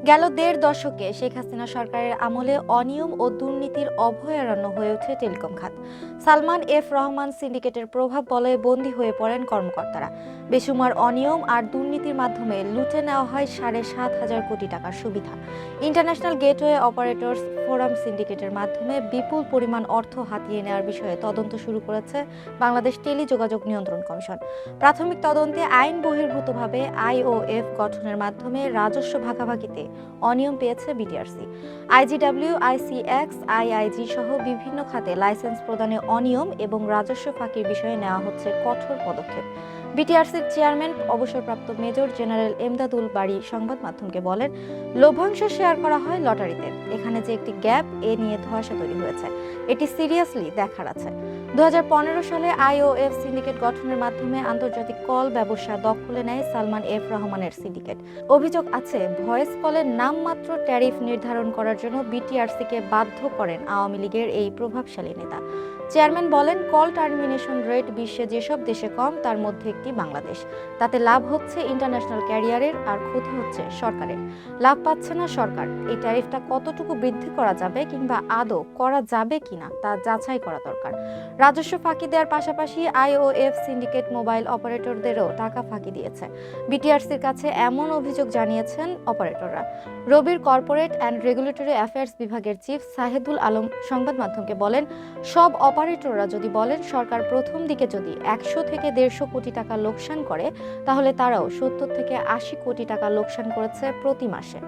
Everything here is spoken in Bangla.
গেল দেড় দশকে শেখ হাসিনা সরকারের আমলে অনিয়ম ও দুর্নীতির অভয়ারণ্য হয়ে ওঠে টেলিকম খাত। সালমান এফ রহমান সিন্ডিকেটের প্রভাব বলয়ে বন্দী হয়ে পড়েন কর্মকর্তারা। বেসুমার অনিয়ম আর দুর্নীতির মাধ্যমে লুটে নেওয়া হয় ৭,৫০০ কোটি টাকার সুবিধা। ইন্টারন্যাশনাল গেটওয়ে অপারেটরস ফোরাম সিন্ডিকেটের মাধ্যমে বিপুল পরিমাণ অর্থ হাতিয়ে নেওয়ার বিষয়ে তদন্ত শুরু করেছে বাংলাদেশ টেলিযোগাযোগ নিয়ন্ত্রণ কমিশন। প্রাথমিক তদন্তে আইন বহির্ভূতভাবে আইওএফ গঠনের মাধ্যমে রাজস্ব ভাগাভাগিতে অনিয়ম পেয়েছে বিটিআরসি। আইজিডব্লিউ, আইসিএক্স, আইআইজি সহ বিভিন্ন খাতে লাইসেন্স প্রদানে অনিয়ম এবং রাজস্ব ফাঁকির বিষয়ে নেওয়া হচ্ছে কঠোর পদক্ষেপ। বিটিআরসির চেয়ারম্যান অবসরপ্রাপ্ত মেজর জেনারেল এমদাদুল বারী সংবাদ মাধ্যমকে বলেন, লভ্যাংশ শেয়ার করা হয় লটারিতে। এখানে যে একটি গ্যাপ, এ নিয়ে ধোঁয়াশা তৈরি হয়েছে, এটি সিরিয়াসলি দেখার আছে। 2015 সালে আইওএফ সিন্ডিকেট গঠনের মাধ্যমে আন্তর্জাতিক কল ব্যবসা দখলে নেয় সালমান এফ রহমানের সিন্ডিকেট। অভিযোগ আছে, ভয়েস কলের নামমাত্র ট্যারিফ নির্ধারণ করার জন্য বিটিআরসিকে বাধ্য করেন আওয়ামী লীগের এই প্রভাবশালী নেতা। চেয়ারম্যান বলেন, কল টার্মিনেশন রেট বিশ্বে যেসব দেশে কম তার মধ্যে একটি বাংলাদেশ। তাতে লাভ হচ্ছে ইন্টারন্যাশনাল ক্যারিয়ারের আর ক্ষতি হচ্ছে সরকারের। লাভ পাচ্ছে না সরকার। এই ট্যারিফটা কতটুকু বৃদ্ধি করা যাবে কিংবা আদৌ করা যাবে কিনা তা যাচাই করা দরকার। রাজস্ব ফাঁকি দেওয়ার পাশাপাশি আইওএফ সিন্ডিকেট মোবাইল অপারেটরদেরও টাকা ফাঁকি দিয়েছে। বিটিআরসির কাছে এমন অভিযোগ জানিয়েছেন অপারেটররা। রবির কর্পোরেট অ্যান্ড রেগুলেটরি অ্যাফেয়ার্স বিভাগের চিফ সাহেদুল আলম সংবাদ মাধ্যমকে বলেন, সব অপারেটররা যদি বলেন সরকার প্রথম দিকে যদি 100 থেকে 150 কোটি টাকা লোকসান করে, তাহলে তারাও 70 থেকে 80 কোটি টাকা লোকসান করেছে প্রতি মাসে।